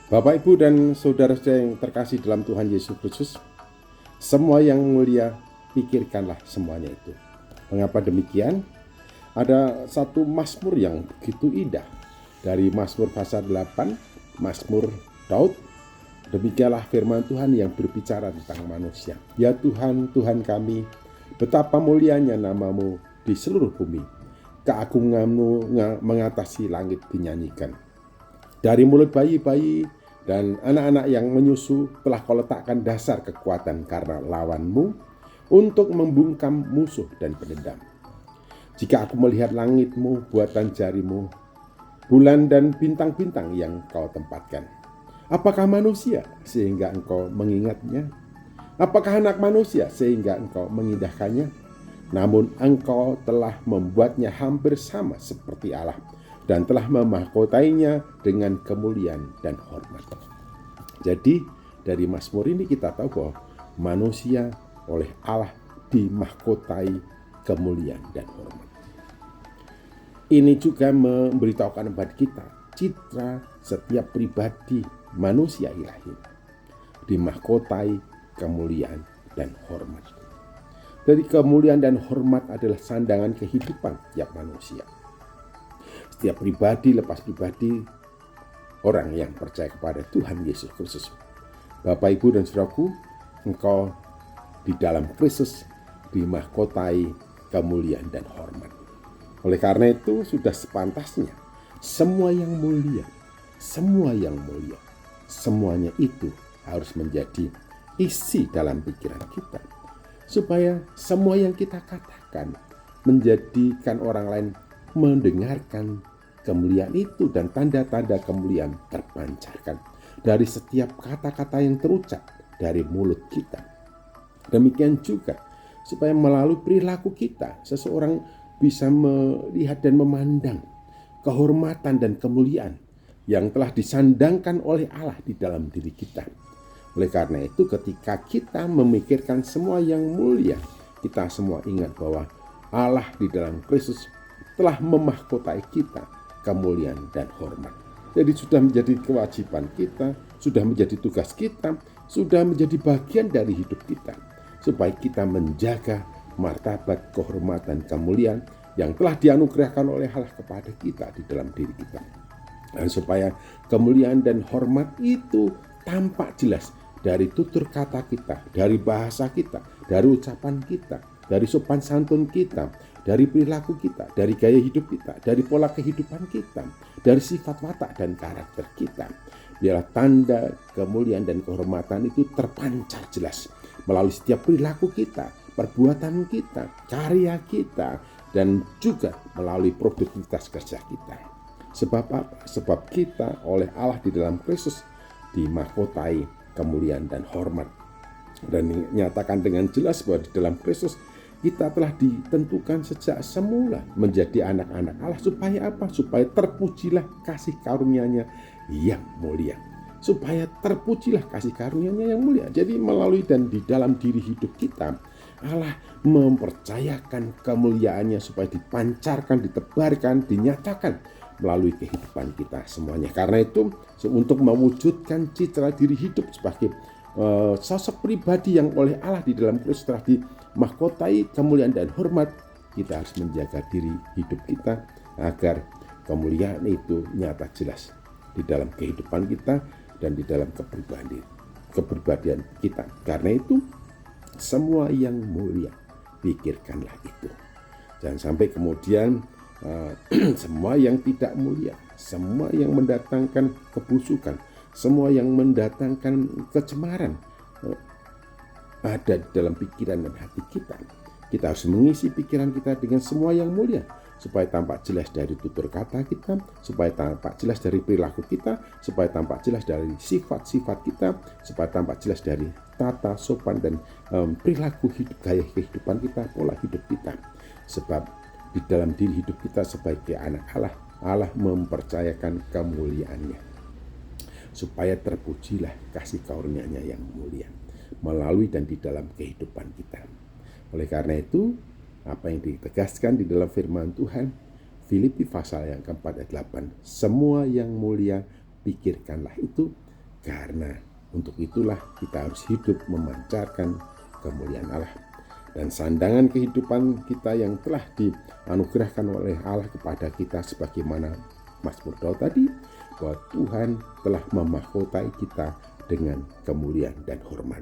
Bapak, Ibu, dan saudara-saudara yang terkasih dalam Tuhan Yesus Kristus, semua yang mulia, pikirkanlah semuanya itu. Mengapa demikian? Ada satu mazmur yang begitu indah dari Mazmur pasal 8, Mazmur Daud. Demikianlah firman Tuhan yang berbicara tentang manusia. Ya Tuhan, Tuhan kami, betapa mulianya namamu di seluruh bumi. Keagunganmu mengatasi langit dinyanyikan. Dari mulut bayi-bayi dan anak-anak yang menyusu telah kau letakkan dasar kekuatan karena lawanmu untuk membungkam musuh dan pendendam. Jika aku melihat langitmu, buatan jarimu, bulan dan bintang-bintang yang kau tempatkan, apakah manusia sehingga engkau mengingatnya? Apakah anak manusia sehingga engkau mengindahkannya? Namun engkau telah membuatnya hampir sama seperti Allah dan telah memahkotainya dengan kemuliaan dan hormat. Jadi dari Mazmur ini kita tahu bahwa manusia oleh Allah dimahkotai kemuliaan dan hormat. Ini juga memberitahukan kepada kita citra setiap pribadi manusia ilahi dimahkotai kemuliaan dan hormat. Dari kemuliaan dan hormat adalah sandangan kehidupan tiap manusia. Setiap pribadi lepas pribadi orang yang percaya kepada Tuhan Yesus Kristus. Bapak, Ibu, dan saudaraku, engkau di dalam Kristus dimahkotai kemuliaan dan hormat. Oleh karena itu sudah sepantasnya semua yang mulia, semuanya itu harus menjadi isi dalam pikiran kita, supaya semua yang kita katakan menjadikan orang lain mendengarkan kemuliaan itu dan tanda-tanda kemuliaan terpancarkan dari setiap kata-kata yang terucap dari mulut kita. Demikian juga supaya melalui perilaku kita seseorang bisa melihat dan memandang kehormatan dan kemuliaan yang telah disandangkan oleh Allah di dalam diri kita. Oleh karena itu ketika kita memikirkan semua yang mulia, kita semua ingat bahwa Allah di dalam Kristus telah memahkotai kita kemuliaan dan hormat. Jadi sudah menjadi kewajiban kita, sudah menjadi tugas kita, sudah menjadi bagian dari hidup kita, supaya kita menjaga martabat, kehormatan, kemuliaan yang telah dianugerahkan oleh Allah kepada kita di dalam diri kita. Dan supaya kemuliaan dan hormat itu tampak jelas dari tutur kata kita, dari bahasa kita, dari ucapan kita, dari sopan santun kita, dari perilaku kita, dari gaya hidup kita, dari pola kehidupan kita, dari sifat watak dan karakter kita. Biarlah tanda kemuliaan dan kehormatan itu terpancar jelas melalui setiap perilaku kita, perbuatan kita, karya kita, dan juga melalui produktivitas kerja kita. Sebab apa? Sebab kita oleh Allah di dalam Kristus dimahkotai kemuliaan dan hormat. Dan dinyatakan dengan jelas bahwa di dalam Kristus kita telah ditentukan sejak semula menjadi anak-anak Allah. Supaya apa? Supaya terpujilah kasih karunia-Nya yang mulia. Supaya terpujilah kasih karunia-Nya yang mulia. Jadi melalui dan di dalam diri hidup kita, Allah mempercayakan kemuliaan-Nya supaya dipancarkan, ditebarkan, dinyatakan melalui kehidupan kita semuanya. Karena itu untuk mewujudkan citra diri hidup sebagai sosok pribadi yang oleh Allah di dalam Kristus telah dimahkotai kemuliaan dan hormat, kita harus menjaga diri hidup kita agar kemuliaan itu nyata jelas di dalam kehidupan kita dan di dalam kepribadian kita. Karena itu semua yang mulia, pikirkanlah itu. Jangan sampai kemudian semua yang tidak mulia, semua yang mendatangkan kebusukan, semua yang mendatangkan kecemaran ada di dalam pikiran dan hati kita. Kita harus mengisi pikiran kita dengan semua yang mulia, supaya tampak jelas dari tutur kata kita, supaya tampak jelas dari perilaku kita, supaya tampak jelas dari sifat-sifat kita, supaya tampak jelas dari tata sopan dan perilaku hidup, gaya kehidupan kita, pola hidup kita. Sebab di dalam diri hidup kita sebagai anak Allah, Allah mempercayakan kemuliaan-Nya, supaya terpujilah kasih karunia-Nya yang mulia melalui dan di dalam kehidupan kita. Oleh karena itu, apa yang ditegaskan di dalam firman Tuhan, Filipi pasal yang keempat ayat 8, semua yang mulia pikirkanlah itu, Karena untuk itulah kita harus hidup memancarkan kemuliaan Allah. Dan sandangan kehidupan kita yang telah dianugerahkan oleh Allah kepada kita sebagaimana Mazmur Daud tadi, bahwa Tuhan telah memahkotai kita dengan kemuliaan dan hormat.